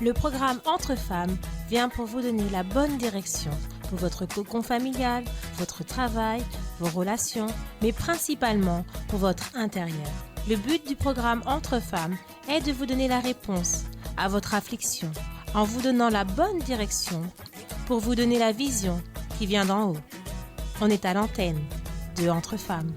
Le programme Entre femmes vient pour vous donner la bonne direction pour votre cocon familial, votre travail, vos relations, mais principalement pour votre intérieur. Le but du programme Entre femmes est de vous donner la réponse à votre affliction en vous donnant la bonne direction pour vous donner la vision qui vient d'en haut. On est à l'antenne de Entre femmes.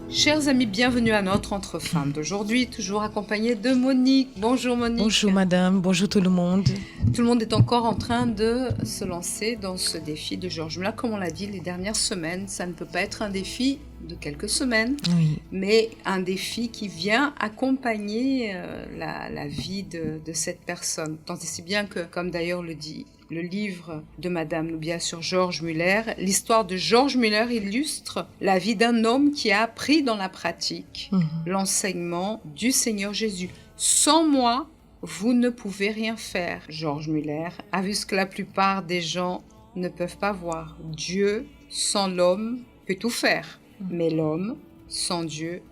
Chers amis, bienvenue à notre Entre femmes d'aujourd'hui, toujours accompagnée de Monique. Bonjour Monique. Bonjour madame, bonjour tout le monde. Tout le monde est encore en train de se lancer dans ce défi de Georges Muller. Comme on l'a dit les dernières semaines, ça ne peut pas être un défi de quelques semaines, Oui. mais un défi qui vient accompagner la vie de cette personne. Tant et si bien que, comme d'ailleurs le dit le livre de Madame Noubia sur Georges Muller, l'histoire de Georges Muller illustre la vie d'un homme qui a appris dans la pratique l'enseignement du Seigneur Jésus. Sans moi, vous ne pouvez rien faire. Georges Muller a vu ce que la plupart des gens ne peuvent pas voir. Dieu, sans l'homme, peut tout faire. Mais l'homme, sans Dieu,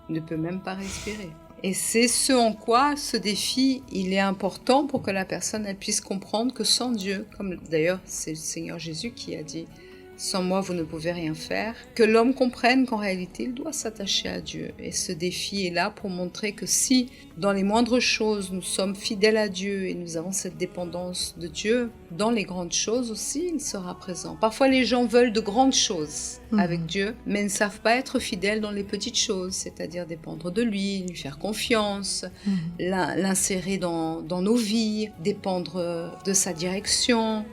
ne peut même pas respirer. Et c'est ce en quoi ce défi, il est important pour que la personne elle puisse comprendre que sans Dieu, comme d'ailleurs c'est le Seigneur Jésus qui a dit « Sans moi, vous ne pouvez rien faire », que l'homme comprenne qu'en réalité, il doit s'attacher à Dieu. Et ce défi est là pour montrer que si, dans les moindres choses, nous sommes fidèles à Dieu et nous avons cette dépendance de Dieu, dans les grandes choses aussi, il sera présent. Parfois, les gens veulent de grandes choses avec Dieu, mais ne savent pas être fidèles dans les petites choses, c'est-à-dire dépendre de lui, lui faire confiance, l'insérer dans nos vies, dépendre de sa direction,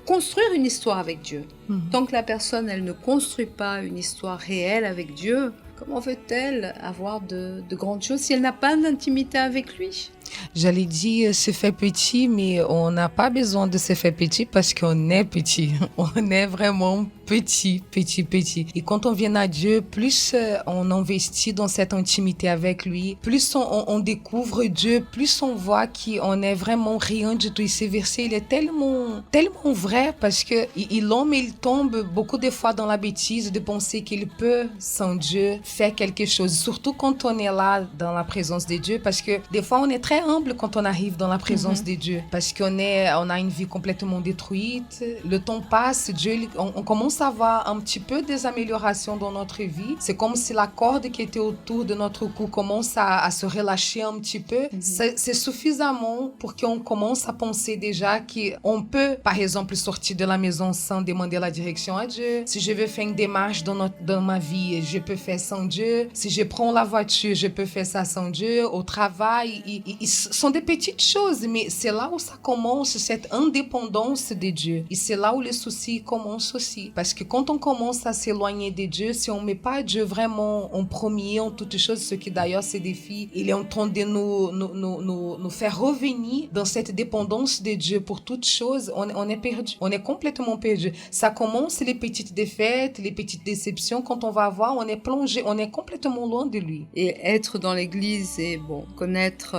construire une histoire avec Dieu. Tant que la personne, elle ne construit pas une histoire réelle avec Dieu, comment veut-elle avoir de grandes choses si elle n'a pas d'intimité avec lui ? J'allais dire se fait petit, mais on n'a pas besoin de se faire petit parce qu'on est petit. On est vraiment petit. Et quand on vient à Dieu, plus on investit dans cette intimité avec lui, plus on découvre Dieu, plus on voit qu'on est vraiment rien du tout. Et ce verset, il est tellement vrai parce que l'homme, il tombe beaucoup de fois dans la bêtise de penser qu'il peut, sans Dieu, faire quelque chose. Surtout quand on est là dans la présence de Dieu, parce que des fois, on est très humble quand on arrive dans la présence de Dieu, parce qu'on a une vie complètement détruite. Le temps passe, on commence à avoir un petit peu des améliorations dans notre vie. C'est comme si la corde qui était autour de notre cou commence à se relâcher un petit peu. C'est suffisamment pour qu'on commence à penser déjà qu'on peut, par exemple, sortir de la maison sans demander la direction à Dieu. Si je veux faire une démarche dans ma vie, je peux faire sans Dieu. Si je prends la voiture, je peux faire ça sans Dieu. Au travail, ce sont des petites choses, mais c'est là où ça commence, cette indépendance de Dieu. Et c'est là où les soucis commencent aussi. Parce que quand on commence à s'éloigner de Dieu, si on ne met pas Dieu vraiment en premier, en toutes choses, ce qui d'ailleurs, ce défi, il est en train de nous faire revenir dans cette dépendance de Dieu pour toutes choses, on est perdu. On est complètement perdu. Ça commence les petites défaites, les petites déceptions. Quand on va voir, on est plongé, on est complètement loin de lui. Et être dans l'église et connaître,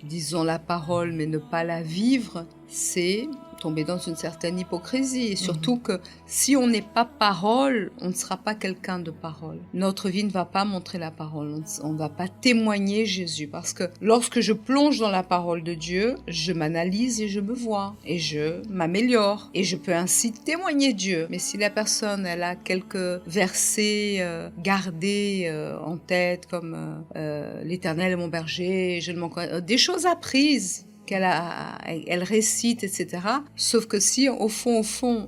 disons, la parole, mais ne pas la vivre, c'est tomber dans une certaine hypocrisie. Et surtout que si on n'est pas parole, on ne sera pas quelqu'un de parole. Notre vie ne va pas montrer la parole. On ne va pas témoigner Jésus. Parce que lorsque je plonge dans la parole de Dieu, je m'analyse et je me vois. Et je m'améliore. Et je peux ainsi témoigner Dieu. Mais si la personne, elle a quelques versets gardés en tête, comme l'Éternel est mon berger, je ne manquerai... des choses apprises elle récite, etc. Sauf que si, au fond,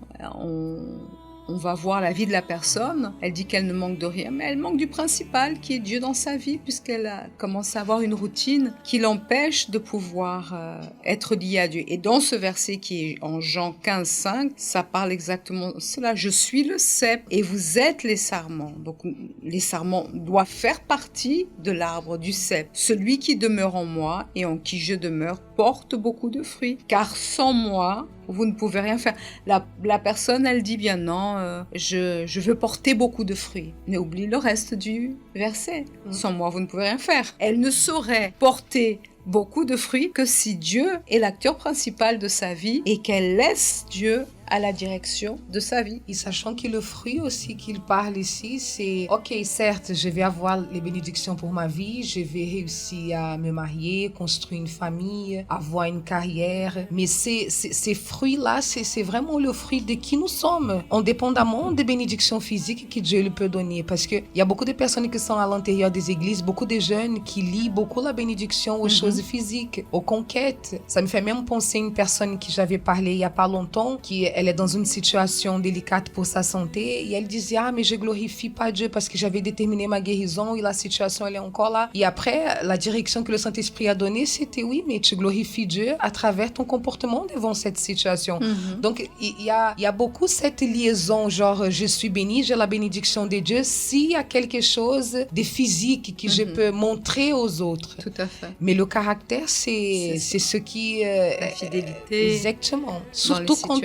on va voir la vie de la personne, elle dit qu'elle ne manque de rien, mais elle manque du principal qui est Dieu dans sa vie, puisqu'elle a commencé à avoir une routine qui l'empêche de pouvoir être liée à Dieu. Et dans ce verset qui est en Jean 15,5, ça parle exactement de cela. Je suis le cep et vous êtes les sarments. Donc les sarments doivent faire partie de l'arbre du cep. Celui qui demeure en moi et en qui je demeure porte beaucoup de fruits, car sans moi, vous ne pouvez rien faire. La personne, elle dit bien non, je veux porter beaucoup de fruits. Mais oublie le reste du verset. Sans moi, vous ne pouvez rien faire. Elle ne saurait porter beaucoup de fruits que si Dieu est l'acteur principal de sa vie et qu'elle laisse Dieu à la direction de sa vie. Et sachant que le fruit aussi qu'il parle ici, c'est ok, certes, je vais avoir les bénédictions pour ma vie, je vais réussir à me marier, construire une famille, avoir une carrière, mais ces fruits-là, c'est vraiment le fruit de qui nous sommes, indépendamment des bénédictions physiques que Dieu lui peut donner. Parce qu'il y a beaucoup de personnes qui sont à l'intérieur des églises, beaucoup de jeunes qui lient beaucoup la bénédiction aux choses physiques, aux conquêtes. Ça me fait même penser à une personne que j'avais parlé il n'y a pas longtemps, qui elle est dans une situation délicate pour sa santé, et elle disait, mais je glorifie pas Dieu parce que j'avais déterminé ma guérison et la situation elle est encore là. Et après, la direction que le Saint-Esprit a donnée, c'était oui, mais tu glorifies Dieu à travers ton comportement devant cette situation. Donc, il y a beaucoup cette liaison, genre, je suis béni, j'ai la bénédiction de Dieu, s'il y a quelque chose de physique que je peux montrer aux autres. Tout à fait. Mais le caractère, c'est ce qui... la fidélité. Exactement. Surtout quand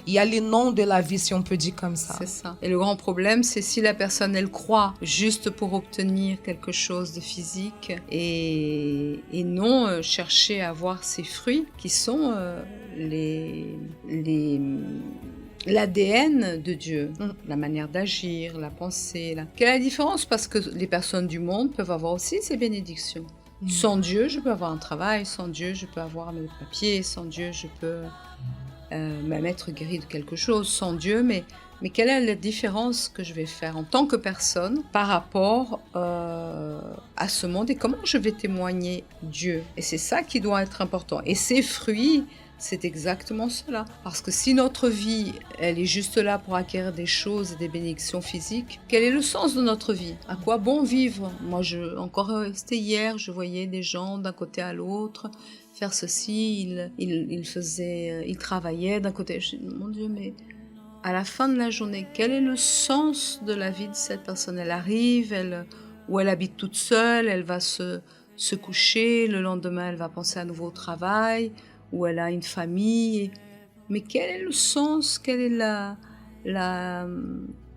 il y a les noms de la vie, si on peut dire comme ça. C'est ça. Et le grand problème, c'est si la personne, elle croit juste pour obtenir quelque chose de physique et non chercher à voir ses fruits qui sont l'ADN de Dieu, la manière d'agir, la pensée. Quelle est la différence? Parce que les personnes du monde peuvent avoir aussi ces bénédictions. Sans Dieu, je peux avoir un travail. Sans Dieu, je peux avoir mes papiers. Sans Dieu, je peux même être guéri de quelque chose. Sans Dieu, mais quelle est la différence que je vais faire en tant que personne par rapport à ce monde et comment je vais témoigner Dieu? Et c'est ça qui doit être important. Et ces fruits, c'est exactement cela. Parce que si notre vie, elle est juste là pour acquérir des choses et des bénédictions physiques, quel est le sens de notre vie? À quoi bon vivre? Moi, c'était hier, je voyais des gens d'un côté à l'autre faire ceci, ils travaillaient d'un côté. Je dis, mon Dieu, mais à la fin de la journée, quel est le sens de la vie de cette personne? Elle arrive, ou elle habite toute seule, elle va se coucher, le lendemain, elle va penser à nouveau au travail, ou elle a une famille. Mais quel est le sens? Quelle est la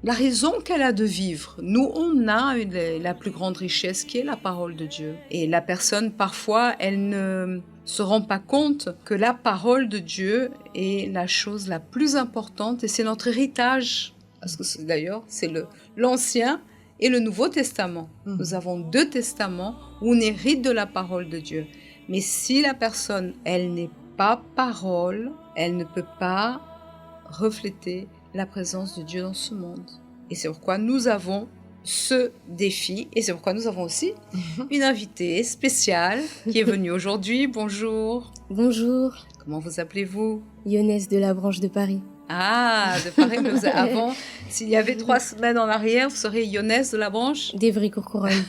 raison qu'elle a de vivre? Nous, on a la plus grande richesse qui est la parole de Dieu. Et la personne, parfois, elle ne se rend pas compte que la parole de Dieu est la chose la plus importante et c'est notre héritage. Parce que d'ailleurs, c'est l'Ancien et le Nouveau Testament. Nous avons 2 testaments où on hérite de la parole de Dieu. Mais si la personne, elle n'est pas parole, elle ne peut pas refléter la présence de Dieu dans ce monde. Et c'est pourquoi nous avons ce défi et c'est pourquoi nous avons aussi une invitée spéciale qui est venue aujourd'hui. Bonjour. Bonjour. Comment vous appelez-vous? Yonès de la branche de Paris. Ah, de Paris, mais avant, s'il y avait 3 semaines en arrière, vous seriez Yonès de la branche d'Évry-Courcouronnes.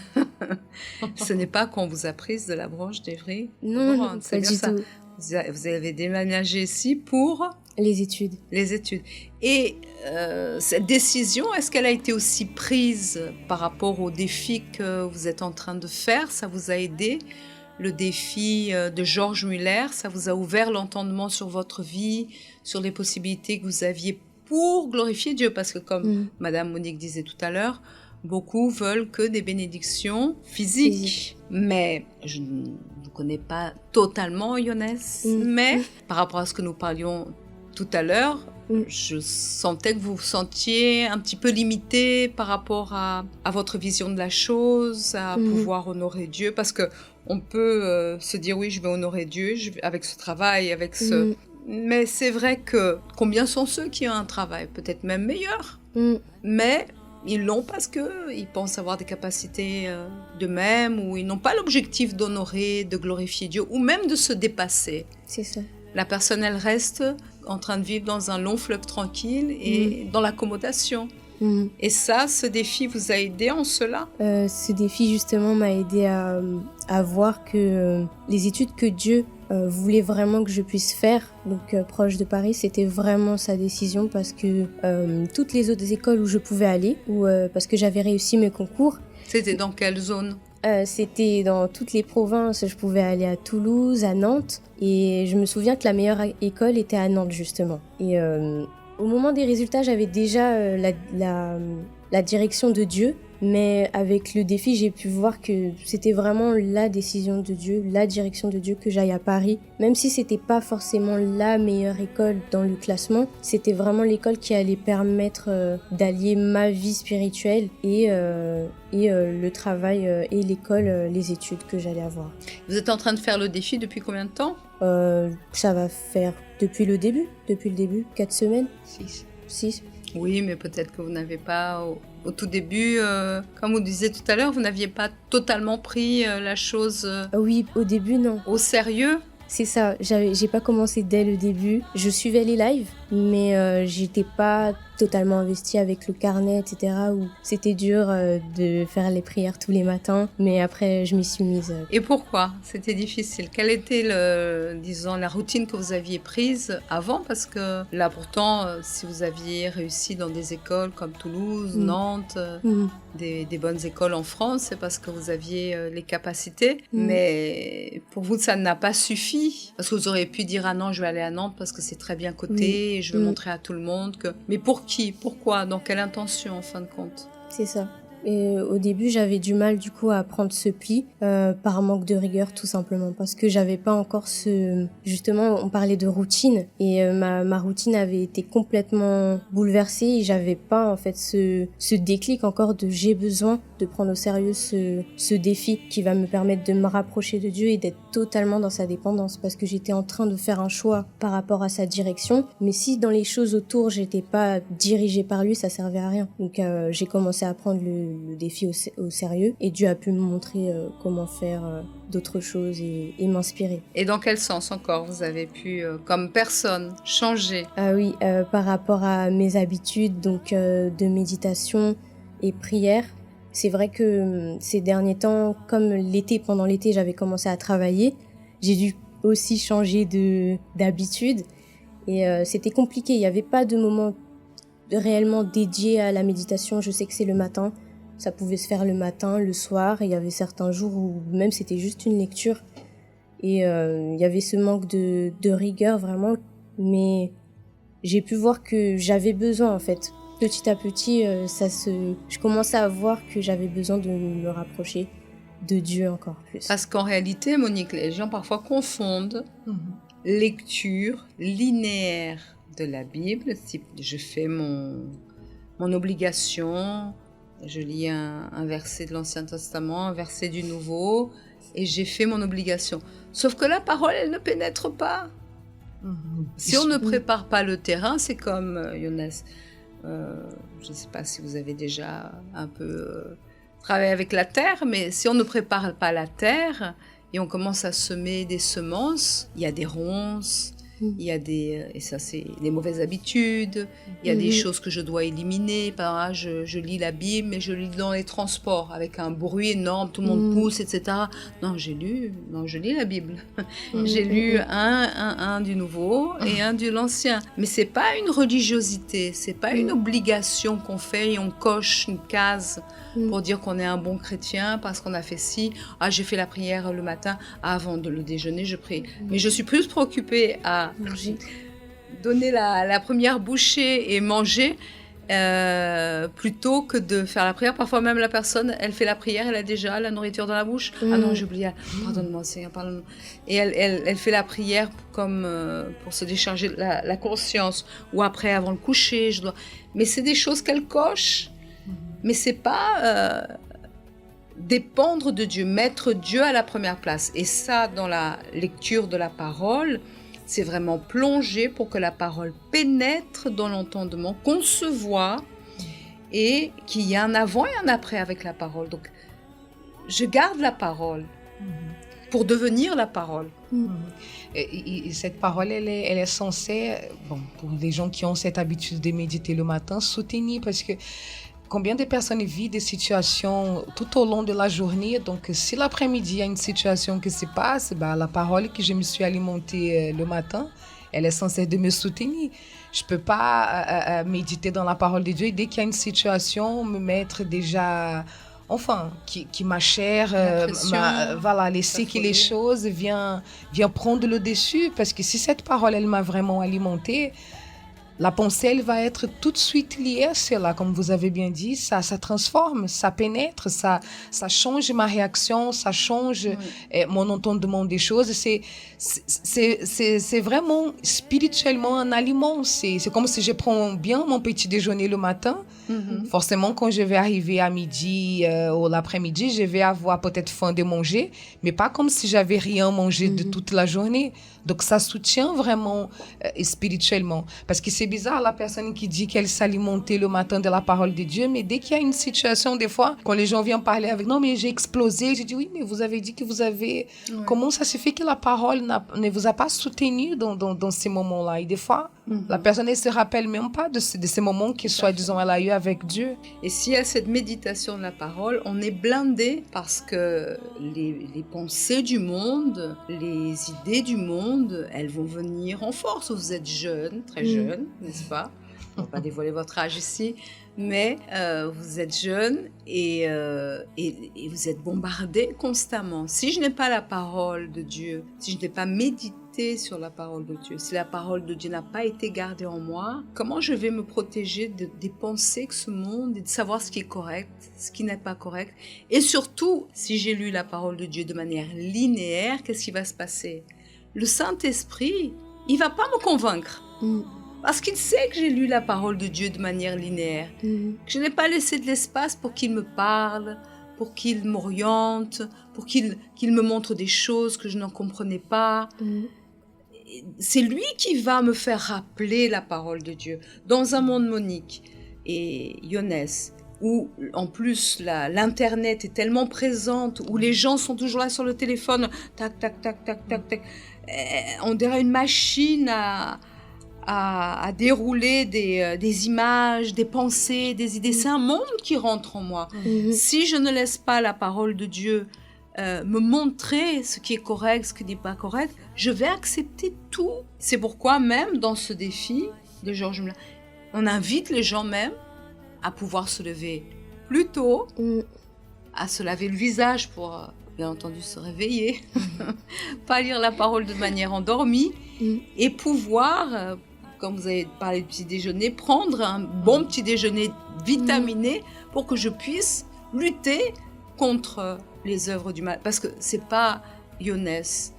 Ce n'est pas qu'on vous a prise de la branche d'Évry? Non, pas du tout. Vous avez déménagé ici pour les études. Les études. Et cette décision, est-ce qu'elle a été aussi prise par rapport au défi que vous êtes en train de faire? Ça vous a aidé? Le défi de Georges Muller, ça vous a ouvert l'entendement sur votre vie, sur les possibilités que vous aviez pour glorifier Dieu? Parce que comme Madame Monique disait tout à l'heure, beaucoup veulent que des bénédictions physiques. Mais je ne vous connais pas totalement, Yonès. Mais par rapport à ce que nous parlions tout à l'heure, je sentais que vous vous sentiez un petit peu limité par rapport à votre vision de la chose, à pouvoir honorer Dieu. Parce qu'on peut se dire, oui, je vais honorer Dieu avec ce travail, avec ce... Mais c'est vrai que combien sont ceux qui ont un travail peut-être même meilleur, mais ils l'ont parce qu'ils pensent avoir des capacités d'eux-mêmes ou ils n'ont pas l'objectif d'honorer, de glorifier Dieu ou même de se dépasser. C'est ça. La personne, elle reste en train de vivre dans un long fleuve tranquille et dans l'accommodation. Et ça, ce défi vous a aidé en cela? Ce défi, justement, m'a aidé à voir que les études que Dieu voulait vraiment que je puisse faire, donc proche de Paris, c'était vraiment sa décision parce que toutes les autres écoles où je pouvais aller, ou parce que j'avais réussi mes concours. C'était dans quelle zone? C'était dans toutes les provinces. Je pouvais aller à Toulouse, à Nantes, et je me souviens que la meilleure école était à Nantes, justement. Et au moment des résultats, j'avais déjà la direction de Dieu Mais avec le défi, j'ai pu voir que c'était vraiment la décision de Dieu, la direction de Dieu que j'aille à Paris. Même si c'était pas forcément la meilleure école dans le classement, c'était vraiment l'école qui allait permettre d'allier ma vie spirituelle et le travail et l'école, les études que j'allais avoir. Vous êtes en train de faire le défi depuis combien de temps? Ça va faire depuis le début, 4 semaines, 6. Oui, mais peut-être que vous n'avez pas, au tout début, comme vous disiez tout à l'heure, vous n'aviez pas totalement pris la chose Oui, au début, non. au sérieux. C'est ça, j'ai pas commencé dès le début. Je suivais les lives, mais j'étais pas totalement investie avec le carnet, etc. Où c'était dur de faire les prières tous les matins. Mais après, je m'y suis mise. Et pourquoi c'était difficile? Quelle était, disons, la routine que vous aviez prise avant? Parce que là, pourtant, si vous aviez réussi dans des écoles comme Toulouse, Nantes, des bonnes écoles en France, c'est parce que vous aviez les capacités. Mais pour vous, ça n'a pas suffi. Parce que vous auriez pu dire, ah non, je vais aller à Nantes parce que c'est très bien coté et je veux montrer à tout le monde que... Mais pour qui? Pourquoi? Dans quelle intention, en fin de compte? C'est ça. Et au début, j'avais du mal du coup à prendre ce pli par manque de rigueur, tout simplement, parce que j'avais pas encore ce... Justement, on parlait de routine et ma routine avait été complètement bouleversée et j'avais pas en fait ce déclic encore de j'ai besoin de prendre au sérieux ce défi qui va me permettre de me rapprocher de Dieu et d'être totalement dans sa dépendance, parce que j'étais en train de faire un choix par rapport à sa direction, mais si dans les choses autour j'étais pas dirigée par lui, ça servait à rien. Donc j'ai commencé à prendre le défi au sérieux et Dieu a pu me montrer comment faire d'autres choses et m'inspirer. Et dans quel sens encore vous avez pu, comme personne, changer? Ah oui, par rapport à mes habitudes donc de méditation et prière. C'est vrai que ces derniers temps, comme pendant l'été, j'avais commencé à travailler, j'ai dû aussi changer d'habitude et c'était compliqué. Il n'y avait pas de moment réellement dédié à la méditation. Je sais que c'est le matin. Ça pouvait se faire le matin, le soir. Et il y avait certains jours où même c'était juste une lecture. Et il y avait ce manque de rigueur vraiment. Mais j'ai pu voir que j'avais besoin en fait. Petit à petit, je commençais à voir que j'avais besoin de me rapprocher de Dieu encore plus. Parce qu'en réalité, Monique, les gens parfois confondent lecture linéaire de la Bible. Si je fais mon obligation, je lis un verset de l'Ancien Testament, un verset du Nouveau, et j'ai fait mon obligation. Sauf que la parole, elle ne pénètre pas. Si on ne prépare pas le terrain, c'est comme Jonas. Je ne sais pas si vous avez déjà un peu travaillé avec la terre, mais si on ne prépare pas la terre et on commence à semer des semences, il y a des ronces, il y a et ça c'est des mauvaises habitudes, il y a des choses que je dois éliminer. Par exemple, je lis la Bible, mais je lis dans les transports avec un bruit énorme, tout le monde pousse, etc. Non, je lis la Bible. J'ai lu un du Nouveau et un de l'Ancien. Mais c'est pas une religiosité, c'est pas une obligation qu'on fait et on coche une case pour dire qu'on est un bon chrétien parce qu'on a fait ci. Ah, j'ai fait la prière le matin, avant le déjeuner, je prie. Mais je suis plus préoccupée à donner la première bouchée et manger plutôt que de faire la prière. Parfois même la personne, elle fait la prière, elle a déjà la nourriture dans la bouche. Ah non, j'ai oublié. Pardonne-moi, Seigneur, pardonne-moi. Et elle fait la prière comme pour se décharger la conscience. Ou après, avant le coucher, Mais c'est des choses qu'elle coche. Mais c'est pas dépendre de Dieu, mettre Dieu à la première place. Et ça, dans la lecture de la parole, c'est vraiment plonger pour que la parole pénètre dans l'entendement, qu'on se voit et qu'il y ait un avant et un après avec la parole. Donc, je garde la parole pour devenir la parole. Et cette parole, elle est censée, pour les gens qui ont cette habitude de méditer le matin, soutenir, parce que combien de personnes vivent des situations tout au long de la journée. Donc, si l'après-midi, il y a une situation qui se passe, la parole que je me suis alimentée le matin, elle est censée de me soutenir. Je ne peux pas méditer dans la parole de Dieu et dès qu'il y a une situation, me mettre déjà... Enfin, qui ma chair, laisser que les choses viennent prendre le dessus. Parce que si cette parole, elle m'a vraiment alimentée, la pensée, elle va être tout de suite liée à cela, comme vous avez bien dit. Ça transforme, ça pénètre, ça change ma réaction, ça change mon entendement des choses. C'est vraiment spirituellement un aliment. C'est comme si je prends bien mon petit déjeuner le matin. Forcément, quand je vais arriver à midi ou l'après-midi, je vais avoir peut-être faim de manger, mais pas comme si j'avais rien mangé de toute la journée. Donc, ça soutient vraiment spirituellement. Parce que c'est bizarre, la personne qui dit qu'elle s'alimentait le matin de la parole de Dieu, mais dès qu'il y a une situation, des fois, quand les gens viennent parler avec, non, mais j'ai explosé, je dis, oui, mais vous avez dit que vous avez... Comment ça se fait que la parole ne vous a pas soutenu dans ces moments-là? Et des fois, la personne ne se rappelle même pas de ces moments que, soi-disant, elle a eu avec Dieu. Et s'il y a cette méditation de la parole, on est blindé parce que les pensées du monde, les idées du monde, elles vont venir en force. Vous êtes jeune, très jeune, n'est-ce pas? On ne va pas dévoiler votre âge ici, mais vous êtes jeune et vous êtes bombardé constamment. Si je n'ai pas la parole de Dieu, si je n'ai pas médité sur la parole de Dieu, si la parole de Dieu n'a pas été gardée en moi, comment je vais me protéger des pensées que ce monde et de savoir ce qui est correct, ce qui n'est pas correct? Et surtout, si j'ai lu la parole de Dieu de manière linéaire, qu'est-ce qui va se passer? Le Saint-Esprit, il ne va pas me convaincre. Parce qu'il sait que j'ai lu la parole de Dieu de manière linéaire, que je n'ai pas laissé de l'espace pour qu'il me parle, pour qu'il m'oriente, pour qu'il me montre des choses que je n'en comprenais pas. C'est lui qui va me faire rappeler la parole de Dieu. Dans un monde monique et Yonès, où en plus l'internet est tellement présente, où les gens sont toujours là sur le téléphone, tac, tac, tac, tac, tac, tac, on dirait une machine à dérouler des images, des pensées, des idées. C'est un monde qui rentre en moi. Si je ne laisse pas la parole de Dieu me montrer ce qui est correct, ce qui n'est pas correct, je vais accepter tout. C'est pourquoi même dans ce défi de Georges Muller, on invite les gens même à pouvoir se lever plus tôt, à se laver le visage pour, bien entendu, se réveiller, pas lire la parole de manière endormie, et pouvoir, comme vous avez parlé de petit déjeuner, prendre un bon petit déjeuner vitaminé pour que je puisse lutter contre les œuvres du mal. Parce que c'est pas Yonès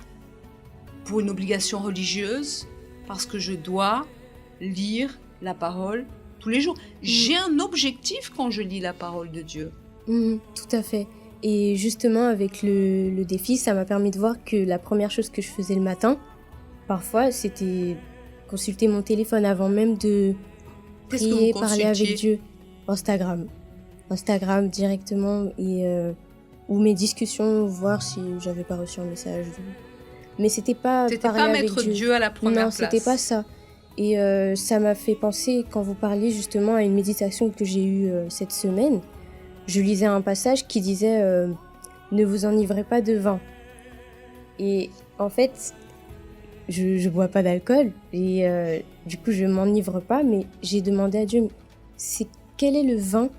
pour une obligation religieuse, parce que je dois lire la parole tous les jours. J'ai un objectif quand je lis la parole de Dieu. Tout à fait. Et justement, avec le défi, ça m'a permis de voir que la première chose que je faisais le matin, parfois, c'était consulter mon téléphone avant même de prier, parler avec Dieu. Instagram directement, ou mes discussions, voir si j'avais pas reçu un message. Mais c'était pas parler avec mettre Dieu à la première place. Non, c'était pas ça. Et ça m'a fait penser, quand vous parliez justement à une méditation que j'ai eue cette semaine, je lisais un passage qui disait ne vous enivrez pas de vin. Et en fait, je bois pas d'alcool et du coup je m'enivre pas, mais j'ai demandé à Dieu, quel est le vin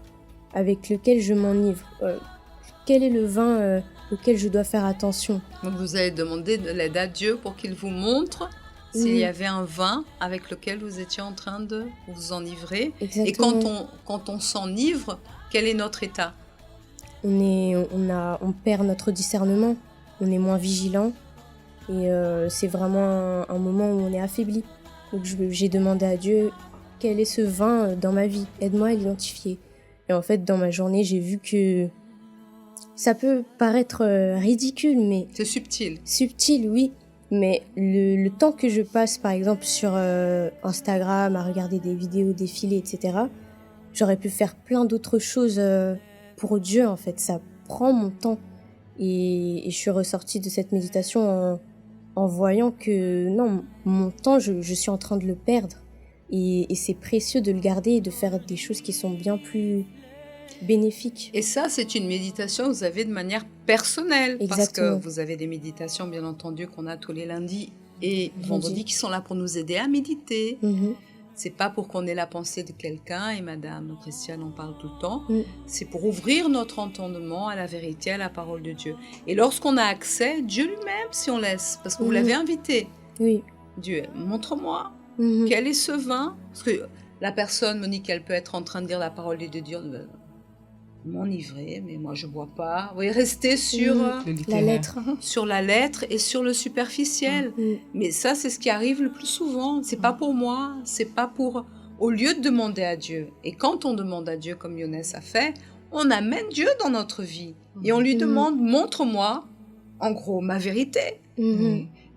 avec lequel je m'enivre, quel est le vin auquel je dois faire attention. Donc vous avez demandé de l'aide à Dieu pour qu'il vous montre s'il y avait un vin avec lequel vous étiez en train de vous enivrer. Exactement. Et quand on s'enivre, quel est notre état? On perd notre discernement, on est moins vigilant et c'est vraiment un moment où on est affaibli. Donc j'ai demandé à Dieu, quel est ce vin dans ma vie? Aide-moi à l'identifier. Et en fait, dans ma journée, j'ai vu que ça peut paraître ridicule, mais... C'est subtil. Subtil, oui. Mais le temps que je passe, par exemple, sur Instagram, à regarder des vidéos défiler, etc., j'aurais pu faire plein d'autres choses pour Dieu, en fait. Ça prend mon temps. Et je suis ressortie de cette méditation en voyant que, non, mon temps, je suis en train de le perdre. Et c'est précieux de le garder et de faire des choses qui sont bien plus bénéfiques. Et ça, c'est une méditation que vous avez de manière personnelle. Exactement. Parce que vous avez des méditations, bien entendu, qu'on a tous les lundis et vendredis qui sont là pour nous aider à méditer. C'est pas pour qu'on ait la pensée de quelqu'un, et Madame Christiane en parle tout le temps. C'est pour ouvrir notre entendement à la vérité, à la parole de Dieu. Et lorsqu'on a accès, Dieu lui-même, si on laisse, parce que vous l'avez invité. Oui. Dieu, montre-moi Quel est ce vin? Parce que la personne, Monique, elle peut être en train de dire la parole de Dieu, m'enivrer, mais moi je bois pas. Vous voyez, rester sur la lettre. Sur la lettre et sur le superficiel. Mais ça, c'est ce qui arrive le plus souvent. C'est pas pour moi, c'est pas pour... Au lieu de demander à Dieu, et quand on demande à Dieu, comme Younes a fait, on amène Dieu dans notre vie. Et on lui demande, montre-moi, en gros, ma vérité.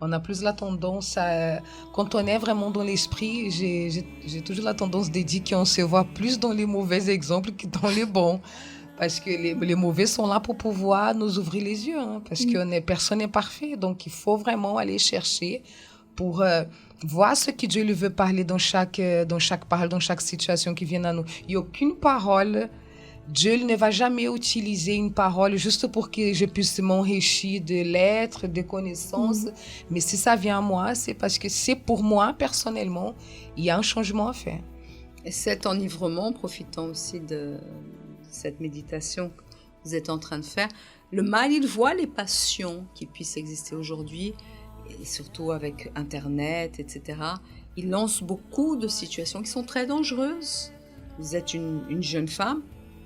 On a plus la tendance à... Quand on est vraiment dans l'esprit, j'ai toujours la tendance de dire qu'on se voit plus dans les mauvais exemples que dans les bons. Parce que les mauvais sont là pour pouvoir nous ouvrir les yeux. Parce que personne n'est parfait. Donc, il faut vraiment aller chercher pour voir ce que Dieu lui veut parler dans chaque parole, dans chaque situation qui vient à nous. Il n'y a aucune parole... Dieu ne va jamais utiliser une parole juste pour que je puisse m'enrichir de lettres, de connaissances. Mais si ça vient à moi, c'est parce que c'est pour moi, personnellement, il y a un changement à faire. Et cet enivrement, profitant aussi de cette méditation que vous êtes en train de faire, le mal, il voit les passions qui puissent exister aujourd'hui, et surtout avec Internet, etc. Il lance beaucoup de situations qui sont très dangereuses. Vous êtes une jeune femme,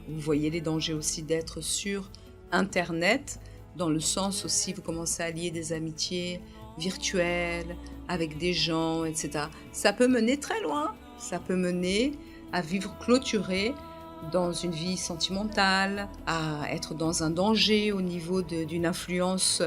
vous voyez les dangers aussi d'être sur Internet, dans le sens aussi, vous commencez à lier des amitiés virtuelles avec des gens, etc. Ça peut mener très loin, ça peut mener à vivre clôturé dans une vie sentimentale, à être dans un danger au niveau d'une influence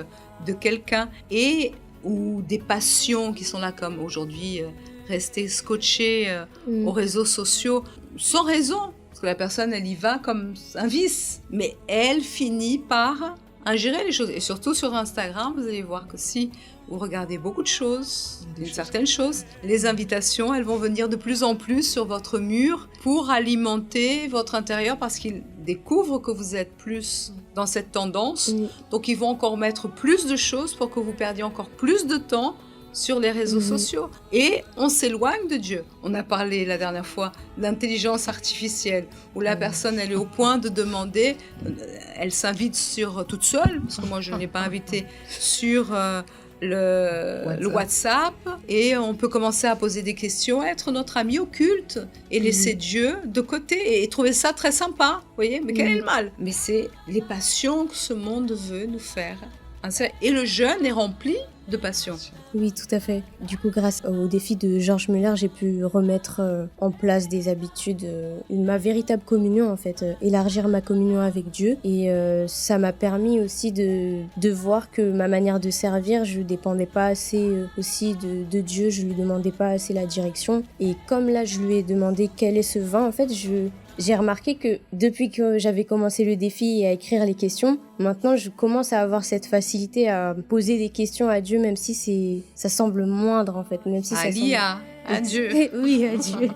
de quelqu'un, et ou des passions qui sont là, comme aujourd'hui, rester scotché aux réseaux sociaux sans raison. Parce que la personne, elle y va comme un vice. Mais elle finit par ingérer les choses. Et surtout sur Instagram, vous allez voir que si vous regardez beaucoup de choses, certaines choses, les invitations, elles vont venir de plus en plus sur votre mur pour alimenter votre intérieur, parce qu'ils découvrent que vous êtes plus dans cette tendance. Donc, ils vont encore mettre plus de choses pour que vous perdiez encore plus de temps sur les réseaux sociaux. Et on s'éloigne de Dieu. On a parlé la dernière fois d'intelligence artificielle, où la personne, elle est au point de demander, elle s'invite sur toute seule, parce que moi je ne l'ai pas invitée, sur le WhatsApp, et on peut commencer à poser des questions, être notre ami occulte, et laisser Dieu de côté, et trouver ça très sympa, vous voyez, mais quel est le mal? Mais c'est les passions que ce monde veut nous faire. Et le jeûne est rempli de passion. Oui, tout à fait. Du coup, grâce au défi de Georges Muller, j'ai pu remettre en place des habitudes, ma véritable communion en fait, élargir ma communion avec Dieu. Et ça m'a permis aussi de voir que ma manière de servir, je dépendais pas assez aussi de Dieu, je lui demandais pas assez la direction. Et comme là, je lui ai demandé quel est ce vin, en fait, j'ai remarqué que depuis que j'avais commencé le défi et à écrire les questions, maintenant je commence à avoir cette facilité à poser des questions à Dieu, même si ça semble moindre en fait. Même si à Dieu. Oui, à Dieu.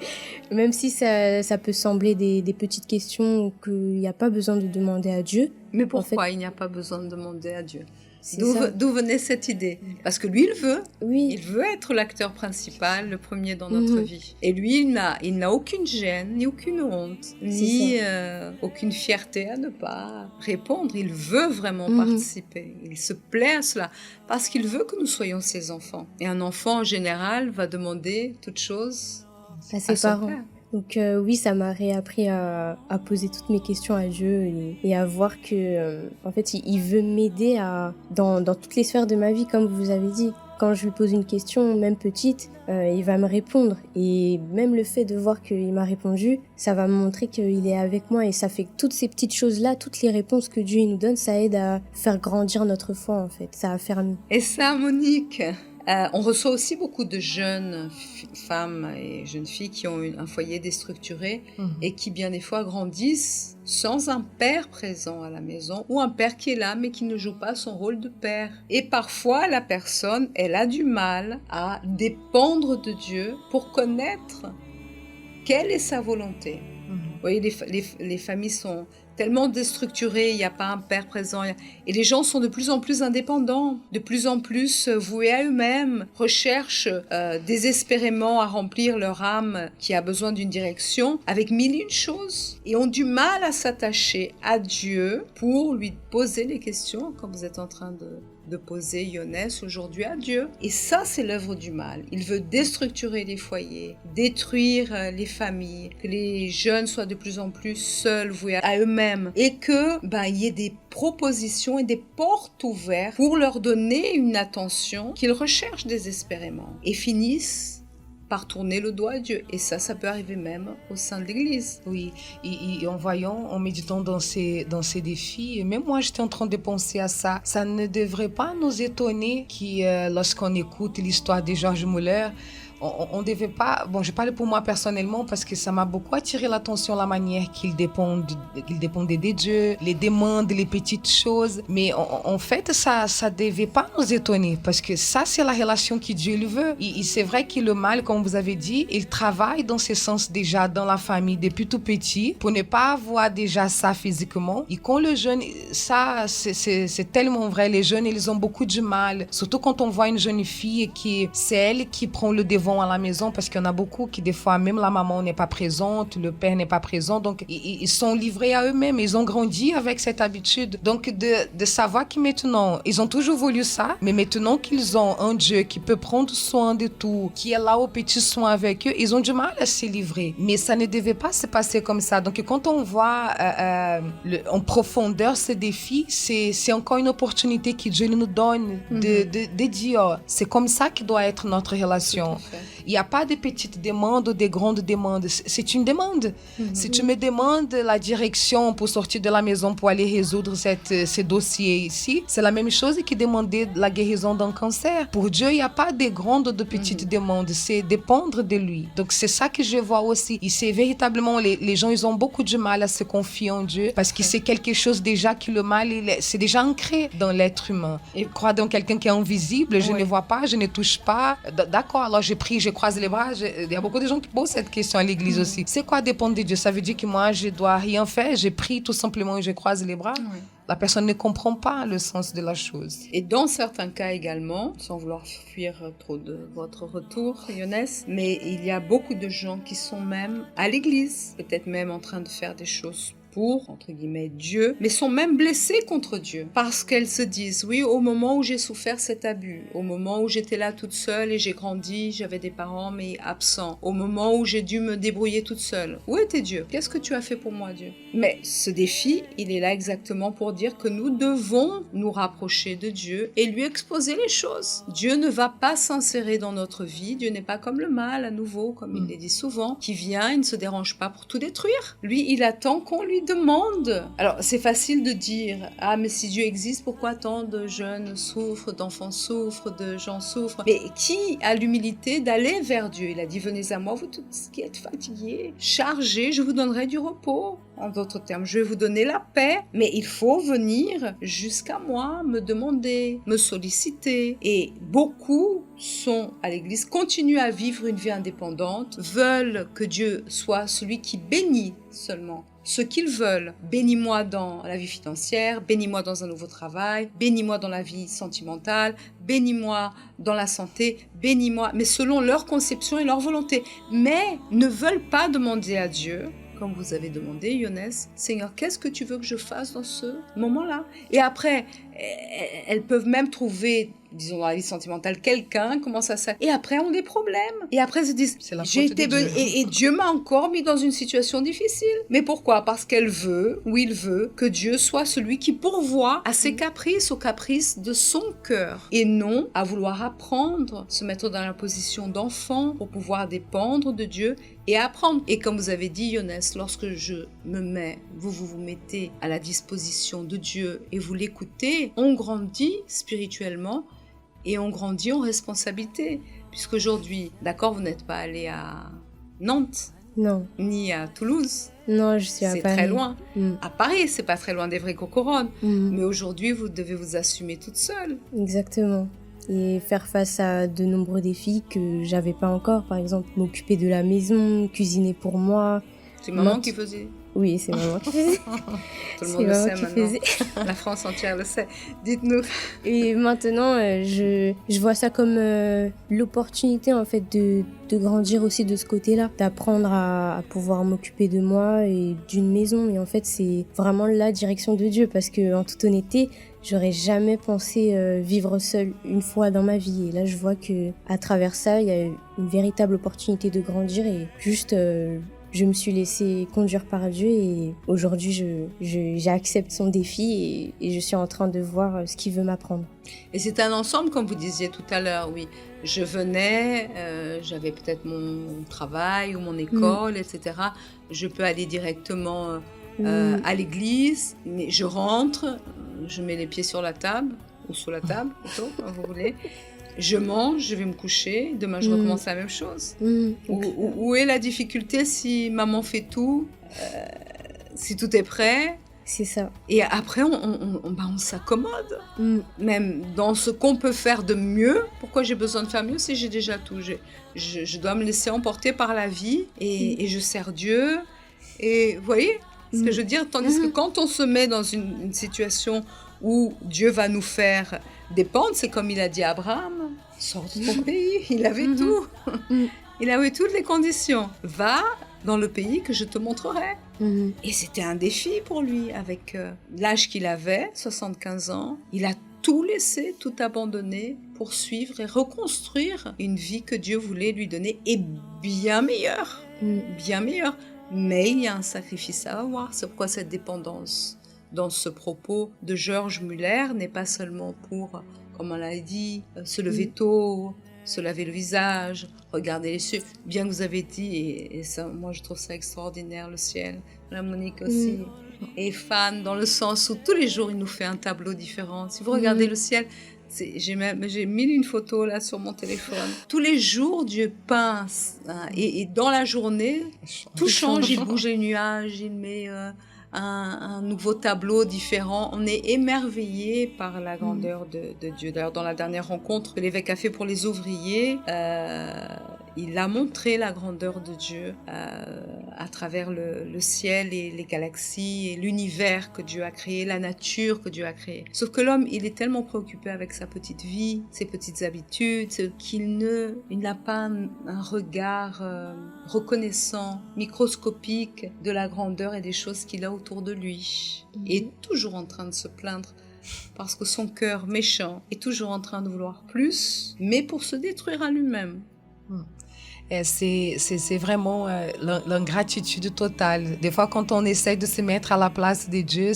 Même si ça peut sembler des petites questions qu'il n'y a pas besoin de demander à Dieu. Mais pourquoi il n'y a pas besoin de demander à Dieu? C'est D'où venait cette idée? Parce que lui, il veut. Oui. Il veut être l'acteur principal, le premier dans notre vie. Et lui, il n'a aucune gêne, ni aucune honte, ni aucune fierté à ne pas répondre. Il veut vraiment participer. Il se plaît à cela. Parce qu'il veut que nous soyons ses enfants. Et un enfant, en général, va demander toute chose à ses parents. Père. Donc oui, ça m'a réappris à poser toutes mes questions à Dieu et à voir que en fait, il veut m'aider dans toutes les sphères de ma vie, comme vous avez dit. Quand je lui pose une question, même petite, il va me répondre. Et même le fait de voir qu'il m'a répondu, ça va me montrer qu'il est avec moi. Et ça fait que toutes ces petites choses-là, toutes les réponses que Dieu nous donne, ça aide à faire grandir notre foi, en fait. Ça affermit. Et ça, Monique, on reçoit aussi beaucoup de jeunes femmes et jeunes filles qui ont un foyer déstructuré et qui bien des fois grandissent sans un père présent à la maison, ou un père qui est là mais qui ne joue pas son rôle de père. Et parfois la personne, elle a du mal à dépendre de Dieu pour connaître quelle est sa volonté. Vous voyez, les familles sont tellement déstructurées, il n'y a pas un père présent. Et les gens sont de plus en plus indépendants, de plus en plus voués à eux-mêmes, recherchent désespérément à remplir leur âme qui a besoin d'une direction avec mille et une choses. Et ont du mal à s'attacher à Dieu pour lui poser les questions, comme vous êtes en train d'opposer Yonès aujourd'hui à Dieu. Et ça, c'est l'œuvre du mal. Il veut déstructurer les foyers, détruire les familles, que les jeunes soient de plus en plus seuls, voués à eux-mêmes, et que il y ait des propositions et des portes ouvertes pour leur donner une attention qu'ils recherchent désespérément et finissent par tourner le dos à Dieu. Et ça peut arriver même au sein de l'Église. Oui, et en voyant, en méditant dans ces défis, et même moi j'étais en train de penser à ça, ça ne devrait pas nous étonner lorsqu'on écoute l'histoire de Georges Muller, on ne devait pas... Bon, je parle pour moi personnellement parce que ça m'a beaucoup attiré l'attention, la manière qu'il dépendait de Dieu, les demandes, les petites choses. Mais en fait, ça ne devait pas nous étonner parce que ça, c'est la relation que Dieu lui veut. Et c'est vrai que le mal, comme vous avez dit, il travaille dans ce sens déjà dans la famille depuis tout petit pour ne pas avoir déjà ça physiquement. Et quand le jeune... Ça, c'est tellement vrai. Les jeunes, ils ont beaucoup de mal. Surtout quand on voit une jeune fille et que c'est elle qui prend le devant à la maison parce qu'il y en a beaucoup qui des fois même la maman n'est pas présente, le père n'est pas présent, donc ils sont livrés à eux-mêmes, ils ont grandi avec cette habitude, donc de savoir que maintenant ils ont toujours voulu ça, mais maintenant qu'ils ont un Dieu qui peut prendre soin de tout, qui est là au petit soin avec eux, ils ont du mal à se livrer, mais ça ne devait pas se passer comme ça. Donc quand on voit en profondeur ce défi, c'est encore une opportunité que Dieu nous donne de dire c'est comme ça que doit être notre relation. Il n'y a pas de petites demandes ou de grandes demandes. C'est une demande. Si tu me demandes la direction pour sortir de la maison pour aller résoudre ce dossier ici, c'est la même chose que demander la guérison d'un cancer. Pour Dieu, il n'y a pas de grandes ou de petites demandes. C'est dépendre de lui. Donc, c'est ça que je vois aussi. Et c'est véritablement, les gens, ils ont beaucoup de mal à se confier en Dieu parce que c'est quelque chose déjà que le mal, c'est déjà ancré dans l'être humain. Et croire dans quelqu'un qui est invisible, je ne vois pas, je ne touche pas. D'accord, alors je prie, je croise les bras. Il y a beaucoup de gens qui posent cette question à l'église aussi. C'est quoi dépendre de Dieu? Ça veut dire que moi, je dois rien faire, je prie tout simplement et je croise les bras. La personne ne comprend pas le sens de la chose. Et dans certains cas également, sans vouloir fuir trop de votre retour, Yonès, mais il y a beaucoup de gens qui sont même à l'église, peut-être même en train de faire des choses pour, entre guillemets, Dieu, mais sont même blessées contre Dieu. Parce qu'elles se disent, oui, au moment où j'ai souffert cet abus, au moment où j'étais là toute seule et j'ai grandi, j'avais des parents mais absents, au moment où j'ai dû me débrouiller toute seule, où était Dieu? Qu'est-ce que tu as fait pour moi, Dieu? Mais ce défi, il est là exactement pour dire que nous devons nous rapprocher de Dieu et lui exposer les choses. Dieu ne va pas s'insérer dans notre vie, Dieu n'est pas comme le mal, à nouveau, comme il le dit souvent, qui vient, il ne se dérange pas pour tout détruire. Lui, il attend qu'on lui demande. Alors, c'est facile de dire, ah, mais si Dieu existe, pourquoi tant de jeunes souffrent, d'enfants souffrent, de gens souffrent? Mais qui a l'humilité d'aller vers Dieu? Il a dit, venez à moi, vous tous qui êtes fatigués, chargés, je vous donnerai du repos. En d'autres termes, je vais vous donner la paix, mais il faut venir jusqu'à moi, me demander, me solliciter. Et beaucoup sont à l'église, continuent à vivre une vie indépendante, veulent que Dieu soit celui qui bénit seulement ce qu'ils veulent. Bénis-moi dans la vie financière, bénis-moi dans un nouveau travail, bénis-moi dans la vie sentimentale, bénis-moi dans la santé, bénis-moi, mais selon leur conception et leur volonté. Mais ne veulent pas demander à Dieu, comme vous avez demandé, Yonès, Seigneur, qu'est-ce que tu veux que je fasse dans ce moment-là? Et après, elles peuvent même trouver, disons dans la vie sentimentale, quelqu'un, comment ça. Et après, ont des problèmes. Et après, elles se disent, j'ai été et Dieu m'a encore mis dans une situation difficile. Mais pourquoi? Parce qu'elle veut, ou il veut, que Dieu soit celui qui pourvoit à ses caprices, aux caprices de son cœur. Et non à vouloir apprendre, se mettre dans la position d'enfant pour pouvoir dépendre de Dieu et apprendre. Et comme vous avez dit, Yonès, lorsque je me mets, vous mettez à la disposition de Dieu et vous l'écoutez, on grandit spirituellement et on grandit en responsabilité. Puisqu'aujourd'hui, d'accord, vous n'êtes pas allé à Nantes, non, ni à Toulouse. Non, je suis à Paris. C'est très loin. À Paris, c'est pas très loin d'Évry-Courcouronnes. Mais aujourd'hui, vous devez vous assumer toute seule. Exactement. Et faire face à de nombreux défis que j'avais pas encore. Par exemple, m'occuper de la maison, cuisiner pour moi. C'est maman qui faisait Oui, c'est maman qui faisait. Tout le C'est monde le maman sait qui maintenant. faisait. La France entière le sait. Dites-nous. Et maintenant, je vois ça comme l'opportunité en fait de grandir aussi de ce côté-là, d'apprendre à pouvoir m'occuper de moi et d'une maison. Et en fait, c'est vraiment la direction de Dieu parce que, en toute honnêteté, j'aurais jamais pensé vivre seule une fois dans ma vie. Et là, je vois que à travers ça, il y a une véritable opportunité de grandir et juste. Je me suis laissée conduire par Dieu et aujourd'hui, j'accepte son défi et je suis en train de voir ce qu'il veut m'apprendre. Et c'est un ensemble, comme vous disiez tout à l'heure, oui. Je venais, j'avais peut-être mon travail ou mon école, etc. Je peux aller directement à l'église, mais je rentre, je mets les pieds sur la table, ou sous la table plutôt, comme vous voulez. Je mange, je vais me coucher, demain je recommence la même chose. Où est la difficulté si maman fait tout, si tout est prêt? C'est ça. Et après, on s'accommode. Même dans ce qu'on peut faire de mieux. Pourquoi j'ai besoin de faire mieux si j'ai déjà tout? Je dois me laisser emporter par la vie et je sers Dieu. Et vous voyez ce que je veux dire? Tandis que quand on se met dans une situation où Dieu va nous faire dépendre, c'est comme il a dit à Abraham, sors de ton pays, il avait tout. Il avait toutes les conditions. Va dans le pays que je te montrerai. Et c'était un défi pour lui, avec l'âge qu'il avait, 75 ans. Il a tout laissé, tout abandonné pour suivre et reconstruire une vie que Dieu voulait lui donner, et bien meilleure. Bien meilleure. Mais il y a un sacrifice à avoir. C'est pourquoi cette dépendance dans ce propos de George Muller n'est pas seulement pour, comme on l'a dit, se lever tôt, se laver le visage, regarder les cieux. Bien que vous avez dit, et ça, moi je trouve ça extraordinaire, le ciel. Madame Monique aussi est fan dans le sens où tous les jours il nous fait un tableau différent. Si vous regardez le ciel, j'ai mis une photo là sur mon téléphone. Tous les jours Dieu peint, et dans la journée, tout change, il bouge les nuages, il met... un nouveau tableau différent. On est émerveillé par la grandeur de Dieu. D'ailleurs, dans la dernière rencontre que l'évêque a fait pour les ouvriers, il a montré la grandeur de Dieu à travers le ciel et les galaxies et l'univers que Dieu a créé, la nature que Dieu a créée. Sauf que l'homme, il est tellement préoccupé avec sa petite vie, ses petites habitudes, qu'il n'a pas un regard reconnaissant, microscopique de la grandeur et des choses qu'il a autour de lui. Il est toujours en train de se plaindre parce que son cœur méchant est toujours en train de vouloir plus, mais pour se détruire à lui-même. C'est vraiment l'ingratitude totale. Des fois, quand on essaie de se mettre à la place de Dieu,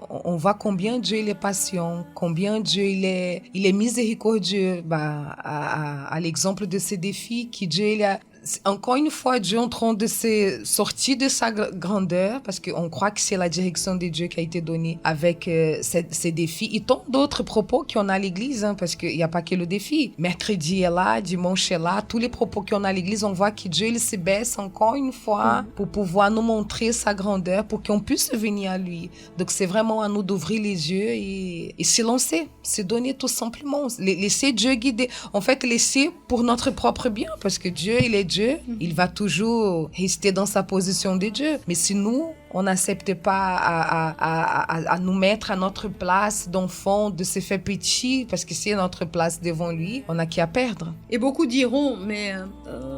on voit combien Dieu il est patient, combien Dieu il est miséricordieux. À l'exemple de ces défis que Dieu il a. Encore une fois, Dieu est en train de se sortir de sa grandeur, parce qu'on croit que c'est la direction de Dieu qui a été donnée avec ces défis et tant d'autres propos qu'on a à l'église, parce qu'il n'y a pas que le défi. Mercredi est là, dimanche est là, tous les propos qu'on a à l'église, on voit que Dieu il se baisse encore une fois pour pouvoir nous montrer sa grandeur, pour qu'on puisse venir à lui. Donc c'est vraiment à nous d'ouvrir les yeux et se lancer, se donner tout simplement, laisser Dieu guider. En fait, laisser pour notre propre bien, parce que Dieu, il est Dieu, il va toujours rester dans sa position de Dieu. Mais si nous, on n'accepte pas à nous mettre à notre place d'enfant, de se faire petit, parce que c'est notre place devant lui, on n'a qu'à perdre. Et beaucoup diront, mais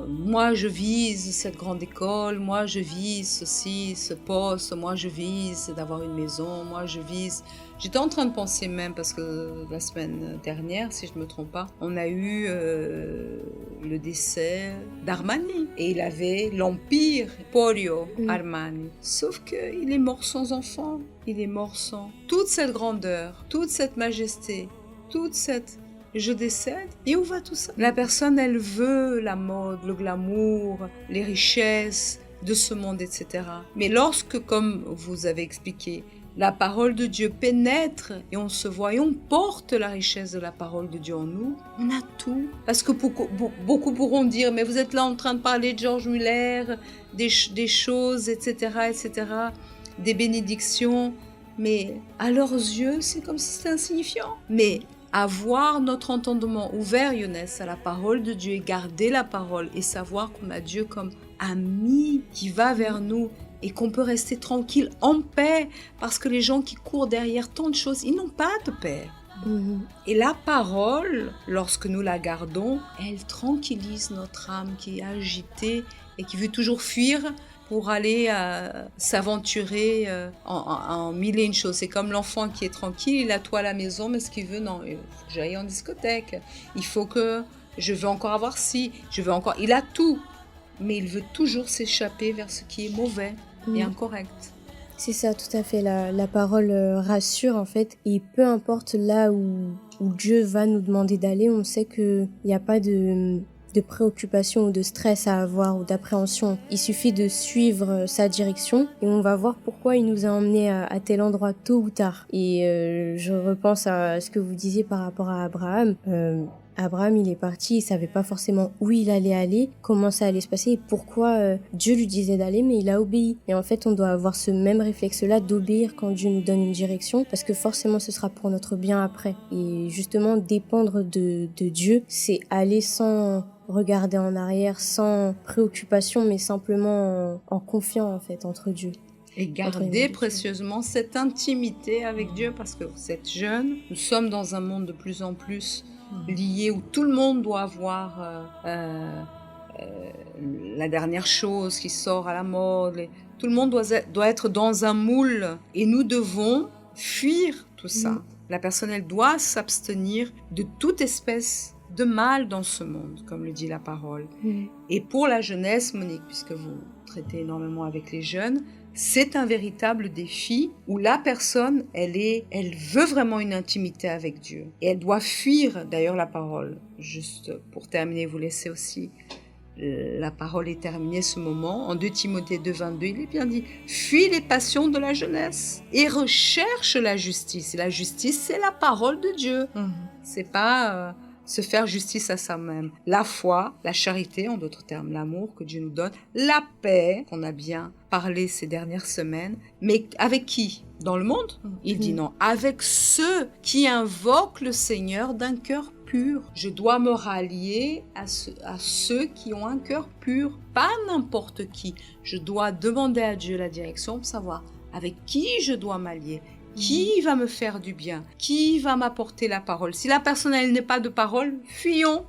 moi je vise cette grande école, moi je vise ceci, ce poste, moi je vise d'avoir une maison, moi je vise... J'étais en train de penser même, parce que la semaine dernière, si je ne me trompe pas, on a eu le décès d'Armani. Et il avait l'empire Emporio Armani. Sauf qu'il est mort sans enfant. Il est mort sans toute cette grandeur, toute cette majesté, toute cette... Je décède. Et où va tout ça? La personne, elle veut la mode, le glamour, les richesses de ce monde, etc. Mais lorsque, comme vous avez expliqué, la parole de Dieu pénètre et on se voit et on porte la richesse de la parole de Dieu en nous, on a tout. Parce que beaucoup pourront dire, mais vous êtes là en train de parler de George Muller, des choses, etc., etc., des bénédictions. Mais à leurs yeux, c'est comme si c'était insignifiant. Mais avoir notre entendement ouvert, Younes, à la parole de Dieu et garder la parole et savoir qu'on a Dieu comme ami qui va vers nous et qu'on peut rester tranquille, en paix, parce que les gens qui courent derrière tant de choses, ils n'ont pas de paix. Et la parole, lorsque nous la gardons, elle tranquillise notre âme qui est agitée et qui veut toujours fuir pour aller s'aventurer en mille et une choses. C'est comme l'enfant qui est tranquille, il a tout à la maison, mais ce qu'il veut, non, il faut que j'aille en discothèque, il faut que je veux encore avoir ci, il a tout, mais il veut toujours s'échapper vers ce qui est mauvais et incorrect. C'est ça, tout à fait. La parole rassure, en fait. Et peu importe là où Dieu va nous demander d'aller, on sait qu'il n'y a pas de préoccupation ou de stress à avoir ou d'appréhension. Il suffit de suivre sa direction et on va voir pourquoi il nous a emmenés à tel endroit tôt ou tard. Et je repense à ce que vous disiez par rapport à Abraham. Abraham, il est parti, il savait pas forcément où il allait aller, comment ça allait se passer et pourquoi Dieu lui disait d'aller, mais il a obéi. Et en fait, on doit avoir ce même réflexe-là d'obéir quand Dieu nous donne une direction, parce que forcément, ce sera pour notre bien après. Et justement, dépendre de Dieu, c'est aller sans regarder en arrière, sans préoccupation, mais simplement en confiant en fait entre Dieu. Et garder précieusement cette intimité avec Dieu, parce que vous êtes jeune, nous sommes dans un monde de plus en plus lié où tout le monde doit avoir la dernière chose qui sort à la mode. Tout le monde doit être dans un moule et nous devons fuir tout ça. La personne, elle doit s'abstenir de toute espèce de mal dans ce monde, comme le dit la parole. Et pour la jeunesse, Monique, puisque vous traitez énormément avec les jeunes, c'est un véritable défi où la personne, elle veut vraiment une intimité avec Dieu. Et elle doit fuir, d'ailleurs, la parole. Juste pour terminer, vous laissez aussi la parole est terminée ce moment. En 2 Timothée 2, 22, il est bien dit « Fuis les passions de la jeunesse et recherche la justice. » Et la justice, c'est la parole de Dieu. C'est pas se faire justice à soi-même. La foi, la charité, en d'autres termes, l'amour que Dieu nous donne, la paix, qu'on a bien parlé ces dernières semaines, mais avec qui ? Dans le monde ? Il dit non, avec ceux qui invoquent le Seigneur d'un cœur pur. Je dois me rallier à ceux qui ont un cœur pur, pas n'importe qui. Je dois demander à Dieu la direction pour savoir avec qui je dois m'allier. Qui va me faire du bien? Qui va m'apporter la parole? Si la personne, elle n'est pas de parole, fuyons,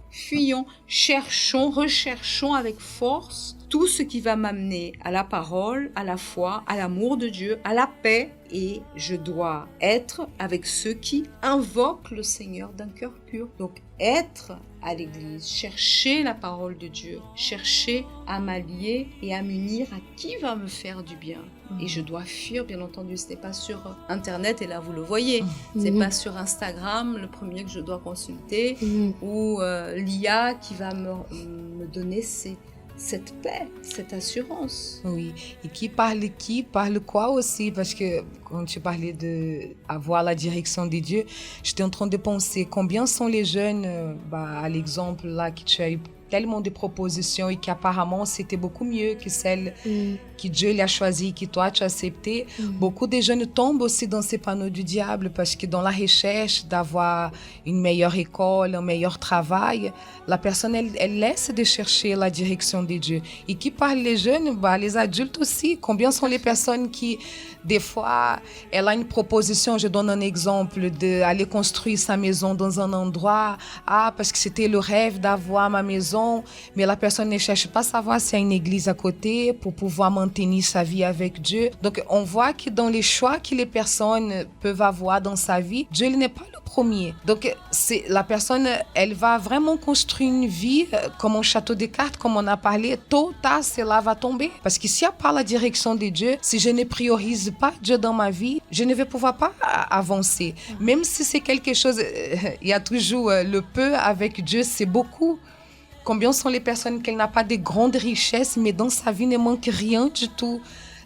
recherchons avec force tout ce qui va m'amener à la parole, à la foi, à l'amour de Dieu, à la paix. Et je dois être avec ceux qui invoquent le Seigneur d'un cœur pur. Donc, être à l'église, chercher la parole de Dieu, chercher à m'allier et à m'unir à qui va me faire du bien. Et je dois fuir, bien entendu, ce n'est pas sur Internet, et là vous le voyez, c'est pas sur Instagram, le premier que je dois consulter, ou l'IA qui va me donner cette paix, cette assurance. Oui, et qui parle quoi aussi? Parce que quand tu parlais d'avoir la direction de Dieu, j'étais en train de penser combien sont les jeunes, à l'exemple là que tu as eu tellement de propositions et qu'apparemment c'était beaucoup mieux que celle que Dieu l'a choisie, que toi tu as accepté. Beaucoup de jeunes tombent aussi dans ces panneaux du diable parce que dans la recherche d'avoir une meilleure école, un meilleur travail, la personne elle laisse de chercher la direction de Dieu. Et qui parle les jeunes, les adultes aussi. Combien sont les personnes qui, des fois, elle a une proposition, je donne un exemple, d'aller construire sa maison dans un endroit, parce que c'était le rêve d'avoir ma maison, mais la personne ne cherche pas à savoir s'il y a une église à côté pour pouvoir maintenir sa vie avec Dieu. Donc, on voit que dans les choix que les personnes peuvent avoir dans sa vie, Dieu n'est pas le premier. Donc, la personne, elle va vraiment construire une vie comme un château de cartes, comme on a parlé. Tôt ou tard, cela va tomber. Parce que s'il n'y a pas la direction de Dieu, si je ne priorise pas Dieu dans ma vie, je ne vais pouvoir pas avancer. Même si c'est quelque chose, il y a toujours le peu avec Dieu, c'est beaucoup. Combien sont les personnes qui n'ont pas de grandes richesses, mais dans sa vie ne manque rien du tout.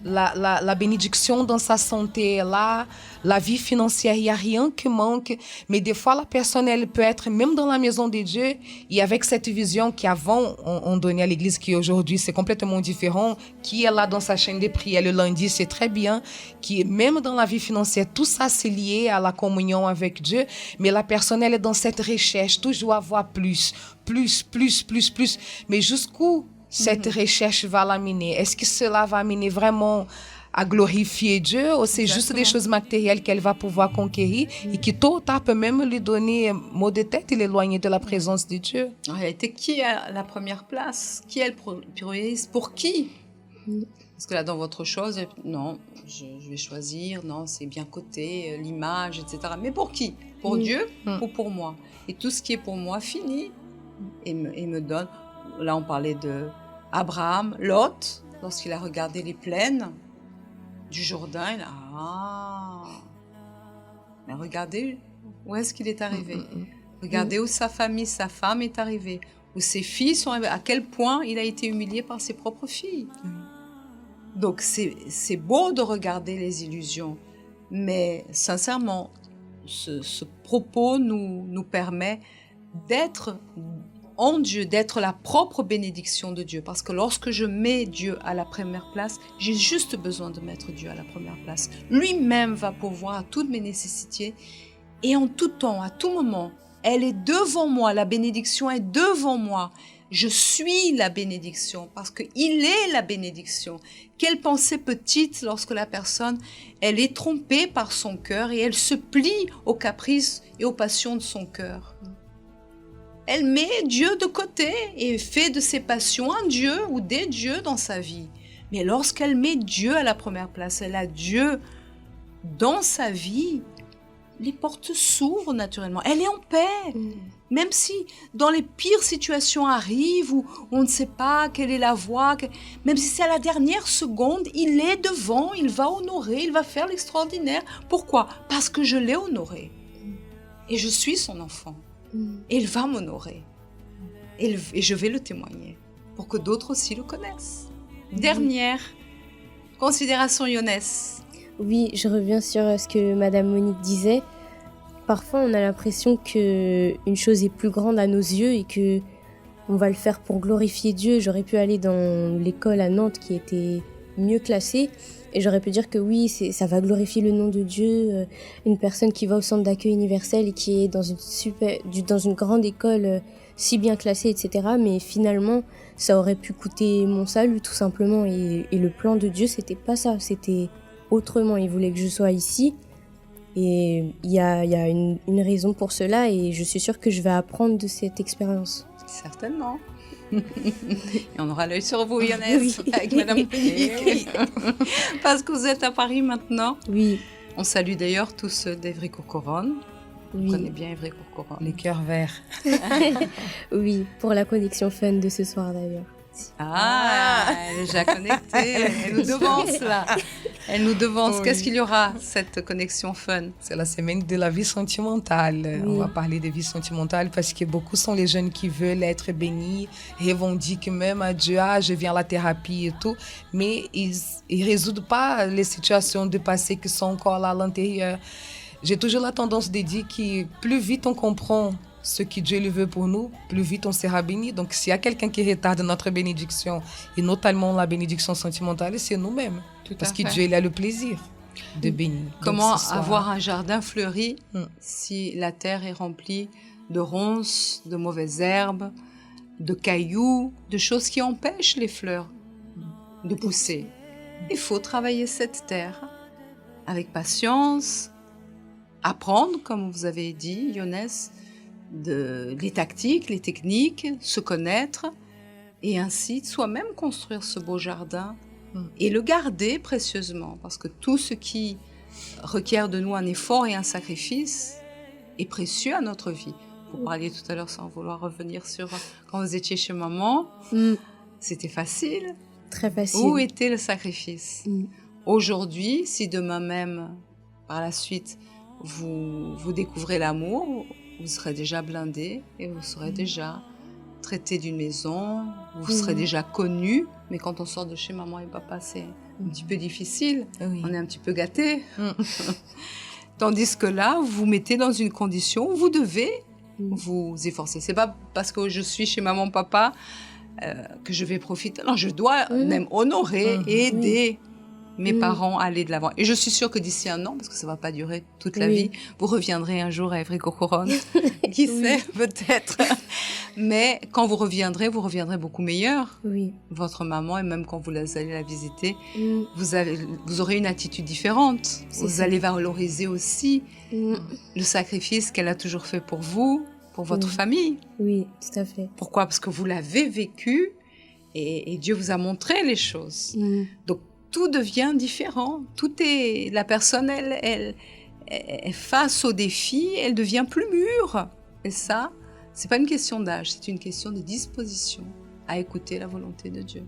La bénédiction dans sa santé est là, la vie financière, il n'y a rien qui manque. Mais des fois, la personne, elle peut être même dans la maison de Dieu et avec cette vision qu'avant, on donnait à l'église, qui aujourd'hui, c'est complètement différent, qui est là dans sa chaîne de prière le lundi, c'est très bien, qui même dans la vie financière, tout ça, c'est lié à la communion avec Dieu. Mais la personne, elle est dans cette recherche, toujours avoir plus. Mais jusqu'où cette recherche va l'amener? Est-ce que cela va amener vraiment à glorifier Dieu ou c'est juste des choses matérielles qu'elle va pouvoir conquérir et qui tôt ou tard peut même lui donner maux de tête et l'éloigner de la présence de Dieu? En réalité, qui a la première place? Qui est le priorise? Pour qui? Parce que là, dans votre chose, non, je vais choisir, non, c'est bien coté, l'image, etc. Mais pour qui? Pour Dieu ou pour moi? Et tout ce qui est pour moi finit et me donne. Là, on parlait de Abraham, Lot, lorsqu'il a regardé les plaines du Jourdain, il a mais regardez où est-ce qu'il est arrivé. Regardez où sa famille, sa femme est arrivée, où ses filles sont arrivées, à quel point il a été humilié par ses propres filles. Donc c'est beau de regarder les illusions, mais sincèrement, ce propos nous permet d'être en Dieu, d'être la propre bénédiction de Dieu. Parce que lorsque je mets Dieu à la première place, j'ai juste besoin de mettre Dieu à la première place. Lui-même va pourvoir à toutes mes nécessités et en tout temps, à tout moment. Elle est devant moi, la bénédiction est devant moi. Je suis la bénédiction parce qu'il est la bénédiction. Quelle pensée petite lorsque la personne, elle est trompée par son cœur et elle se plie aux caprices et aux passions de son cœur. Elle met Dieu de côté et fait de ses passions un Dieu ou des dieux dans sa vie. Mais lorsqu'elle met Dieu à la première place, elle a Dieu dans sa vie, les portes s'ouvrent naturellement. Elle est en paix. Même si dans les pires situations arrivent où on ne sait pas quelle est la voie, même si c'est à la dernière seconde, il est devant, il va honorer, il va faire l'extraordinaire. Pourquoi? Parce que je l'ai honoré. Et je suis son enfant. Et il va m'honorer. Et je vais le témoigner pour que d'autres aussi le connaissent. Dernière considération, Yonès. Oui, je reviens sur ce que Madame Monique disait. Parfois, on a l'impression qu'une chose est plus grande à nos yeux et que on va le faire pour glorifier Dieu. J'aurais pu aller dans l'école à Nantes qui était mieux classée et j'aurais pu dire que oui, ça va glorifier le nom de Dieu. Une personne qui va au centre d'accueil universel et qui est dans une grande école si bien classée, etc. Mais finalement, ça aurait pu coûter mon salut tout simplement. Et le plan de Dieu, c'était pas ça, c'était autrement. Il voulait que je sois ici. Et il y a une raison pour cela et je suis sûre que je vais apprendre de cette expérience. Certainement. Et on aura l'œil sur vous, Yonès, avec Madame Monique. Parce que vous êtes à Paris maintenant. Oui. On salue d'ailleurs tous ceux d'Évry-Courcouronnes. Oui. Vous connaissez bien Évry-Courcouronnes. Les cœurs verts. Oui, pour la connexion fun de ce soir d'ailleurs. Elle est déjà connectée. Elle nous devance là. Elle nous devance. Oui. Qu'est-ce qu'il y aura, cette connexion fun? C'est la semaine de la vie sentimentale. Oui. On va parler de vie sentimentale parce que beaucoup sont les jeunes qui veulent être bénis, revendiquent même à Dieu, je viens à la thérapie et tout, mais ils ne résoudent pas les situations de passé qui sont encore là à l'intérieur. J'ai toujours la tendance de dire que plus vite on comprend ce que Dieu lui veut pour nous, plus vite on sera béni. Donc, s'il y a quelqu'un qui retarde notre bénédiction, et notamment la bénédiction sentimentale, c'est nous-mêmes. Parce que Dieu, il a le plaisir de bénir. Comment avoir un jardin fleuri si la terre est remplie de ronces, de mauvaises herbes, de cailloux, de choses qui empêchent les fleurs de pousser? Il faut travailler cette terre avec patience, apprendre, comme vous avez dit, Yonès, les tactiques, les techniques, se connaître et ainsi soi-même construire ce beau jardin et le garder précieusement parce que tout ce qui requiert de nous un effort et un sacrifice est précieux à notre vie. Vous parliez tout à l'heure sans vouloir revenir sur quand vous étiez chez maman, c'était facile. Très facile. Où était le sacrifice? Aujourd'hui, si demain même, par la suite, vous découvrez l'amour, vous serez déjà blindé et vous serez déjà traité d'une maison, vous serez déjà connu. Mais quand on sort de chez maman et papa, c'est un petit peu difficile. Oui. On est un petit peu gâté. Tandis que là, vous vous mettez dans une condition où vous devez vous efforcer. C'est pas parce que je suis chez maman, papa que je vais profiter. Non, je dois même honorer et aider mes parents à aller de l'avant. Et je suis sûre que d'ici un an, parce que ça va pas durer toute la vie, vous reviendrez un jour à Évry-Courcouronnes. Qui sait, peut-être. Mais quand vous reviendrez beaucoup meilleur. Oui. Votre maman, et même quand vous allez la visiter, vous aurez une attitude différente. Vous allez valoriser aussi le sacrifice qu'elle a toujours fait pour vous, pour votre famille. Oui, tout à fait. Pourquoi? Parce que vous l'avez vécu et Dieu vous a montré les choses. Donc, tout devient différent. La personne, elle face au défi, elle devient plus mûre. Et ça, c'est pas une question d'âge, c'est une question de disposition à écouter la volonté de Dieu.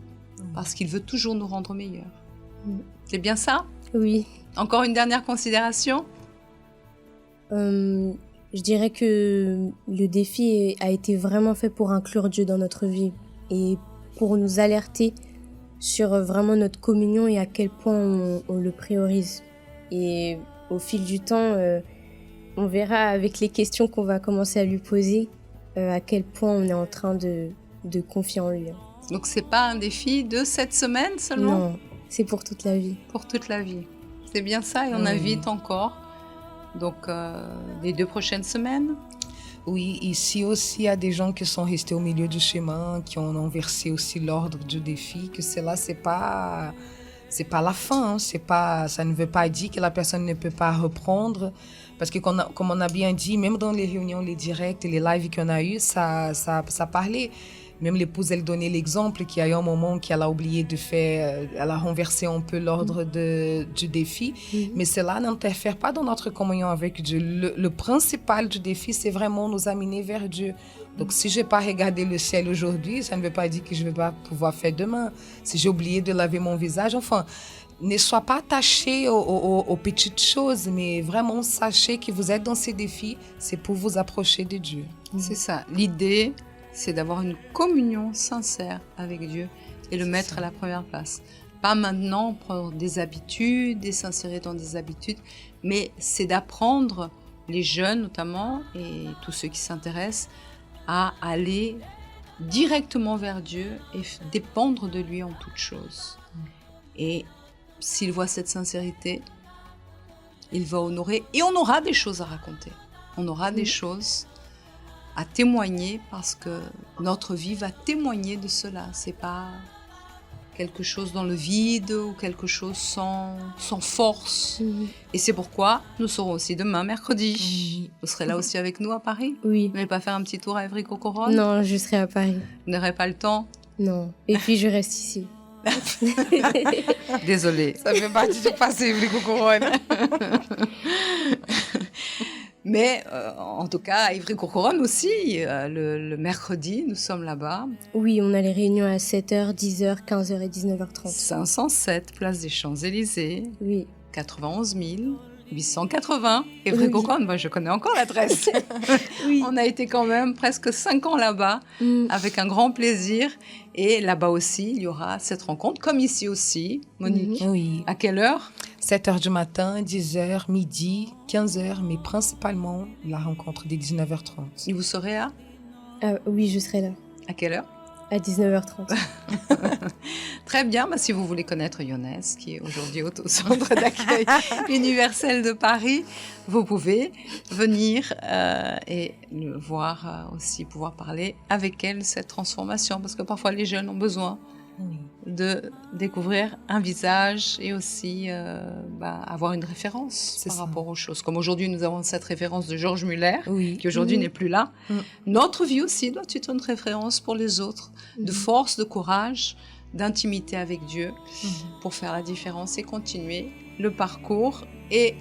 Parce qu'il veut toujours nous rendre meilleurs. C'est bien ça? Oui. Encore une dernière considération? Je dirais que le défi a été vraiment fait pour inclure Dieu dans notre vie et pour nous alerter sur vraiment notre communion et à quel point on le priorise. Et au fil du temps, on verra avec les questions qu'on va commencer à lui poser à quel point on est en train de confier en lui. Donc c'est pas un défi de cette semaine seulement? Non, c'est pour toute la vie. Pour toute la vie. C'est bien ça, et on invite encore. Donc les 2 prochaines semaines? Oui, ici aussi, il y a des gens qui sont restés au milieu du chemin, qui ont inversé aussi l'ordre du défi, que cela, c'est pas la fin, hein. Ça ne veut pas dire que la personne ne peut pas reprendre, parce que comme on a bien dit, même dans les réunions, les directs, les lives qu'on a eu, ça parlait. Même l'épouse, elle donnait l'exemple qu'il y a eu un moment qu'elle a oublié de faire, elle a renversé un peu l'ordre du défi, mais cela n'interfère pas dans notre communion avec Dieu. Le principal du défi, c'est vraiment nous amener vers Dieu. Donc, si je n'ai pas regardé le ciel aujourd'hui, ça ne veut pas dire que je ne vais pas pouvoir faire demain. Si j'ai oublié de laver mon visage, enfin, ne sois pas attaché aux petites choses, mais vraiment sachez que vous êtes dans ces défis, c'est pour vous approcher de Dieu. C'est ça. L'idée, c'est d'avoir une communion sincère avec Dieu et le mettre à la première place. Pas maintenant prendre des habitudes et s'insérer dans des habitudes, mais c'est d'apprendre, les jeunes notamment, et tous ceux qui s'intéressent, à aller directement vers Dieu et dépendre de lui en toutes choses. Et s'il voit cette sincérité, il va honorer, et on aura des choses à raconter. On aura des choses à témoigner, parce que notre vie va témoigner de cela. C'est pas quelque chose dans le vide ou quelque chose sans force. Et c'est pourquoi nous serons aussi demain, mercredi. Vous serez là aussi avec nous à Paris? Oui. Vous n'allez pas faire un petit tour à Évry-Courcouronnes? Non, je serai à Paris. Vous n'aurez pas le temps? Non. Et puis je reste ici. Désolée. Ça fait partie du passé, Évry-Courcouronnes. Mais en tout cas, à Évry-Courcouronnes aussi, le mercredi, nous sommes là-bas. Oui, on a les réunions à 7h, 10h, 15h et 19h30. 507, place des Champs-Élysées. Oui. 91 880. Évry-Courcouronnes, moi je connais encore l'adresse. Oui. On a été quand même presque 5 ans là-bas, avec un grand plaisir. Et là-bas aussi, il y aura cette rencontre, comme ici aussi. Monique, Oui. à quelle heure? 7h du matin, 10h, midi, 15h, mais principalement la rencontre des 19h30. Et vous serez à? Oui, je serai là. À quelle heure? À 19h30. Très bien, si vous voulez connaître Younes, qui est aujourd'hui au centre d'accueil universel de Paris, vous pouvez venir et le voir aussi, pouvoir parler avec elle cette transformation, parce que parfois les jeunes ont besoin de découvrir un visage et aussi avoir une référence par rapport aux choses. Comme aujourd'hui, nous avons cette référence de Georges Muller, qui aujourd'hui n'est plus là. Notre vie aussi doit être une référence pour les autres, de force, de courage, d'intimité avec Dieu, pour faire la différence et continuer le parcours et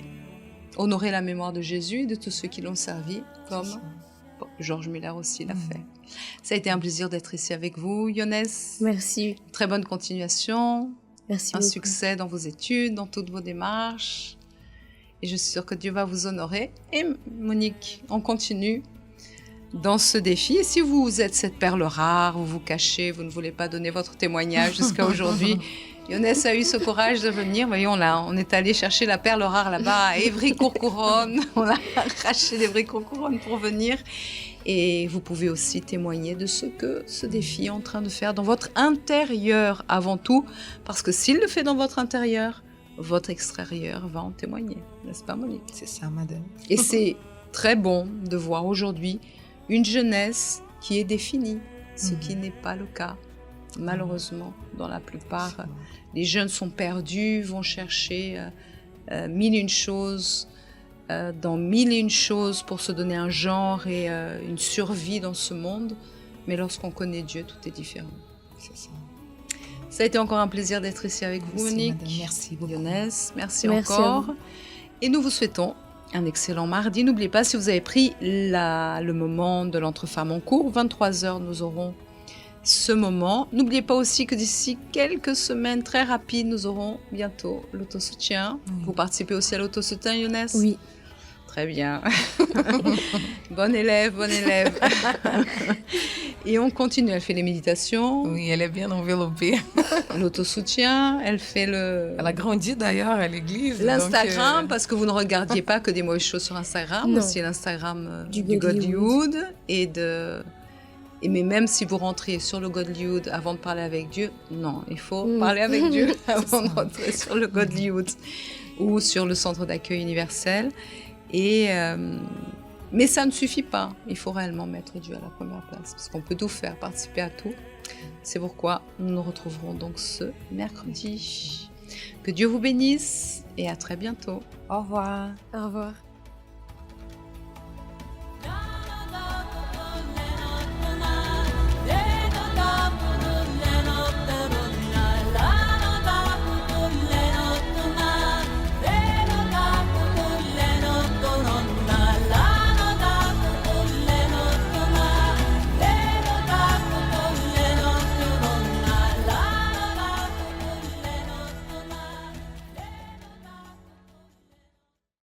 honorer la mémoire de Jésus et de tous ceux qui l'ont servi, comme Georges Muller aussi l'a fait. Ça a été un plaisir d'être ici avec vous, Younes. Merci. Très bonne continuation. Merci un beaucoup. Succès dans vos études, dans toutes vos démarches. Et je suis sûre que Dieu va vous honorer. Et Monique, on continue dans ce défi. Et si vous êtes cette perle rare, vous vous cachez, vous ne voulez pas donner votre témoignage jusqu'à aujourd'hui, Younes a eu ce courage de venir. Voyons là, on est allé chercher la perle rare là-bas à Évry-Courcouronnes. On a arraché d'Évry-Courcouronnes pour venir. Et vous pouvez aussi témoigner de ce que ce défi est en train de faire dans votre intérieur avant tout. Parce que s'il le fait dans votre intérieur, votre extérieur va en témoigner. N'est-ce pas, Monique? C'est ça, madame. Et c'est très bon de voir aujourd'hui une jeunesse qui est définie, ce qui n'est pas le cas. Malheureusement, dans la plupart, les jeunes sont perdus, vont chercher mille et une choses, dans mille et une choses pour se donner un genre et une survie dans ce monde. Mais lorsqu'on connaît Dieu, tout est différent. C'est ça. Ça a été encore un plaisir d'être ici avec vous, Monique. Madame. Merci beaucoup. Lyonnaise, merci Merci encore. à vous. Et nous vous souhaitons un excellent mardi. N'oubliez pas, si vous avez pris le moment de l'Entre-Femmes en cours, 23h, nous aurons ce moment. N'oubliez pas aussi que d'ici quelques semaines très rapides, nous aurons bientôt l'autosoutien. Oui. Vous participez aussi à l'autosoutien, Younes? Oui. Très bien. Bonne élève, bonne élève. Et on continue. Elle fait les méditations, Oui, elle est bien enveloppée. l'autosoutien, elle fait Elle a grandi d'ailleurs à l'église. l'Instagram, donc, parce que vous ne regardiez pas que des mauvaises choses sur Instagram, Non. aussi l'Instagram Du du Godlywood. Godlywood mais même si vous rentrez sur le Godlywood avant de parler avec Dieu, non, il faut parler avec Dieu avant de rentrer sur le Godlywood ou sur le centre d'accueil universel. Mais ça ne suffit pas. Il faut réellement mettre Dieu à la première place parce qu'on peut tout faire, participer à tout. C'est pourquoi nous nous retrouverons donc ce mercredi. Que Dieu vous bénisse et à très bientôt. Au revoir. Au revoir.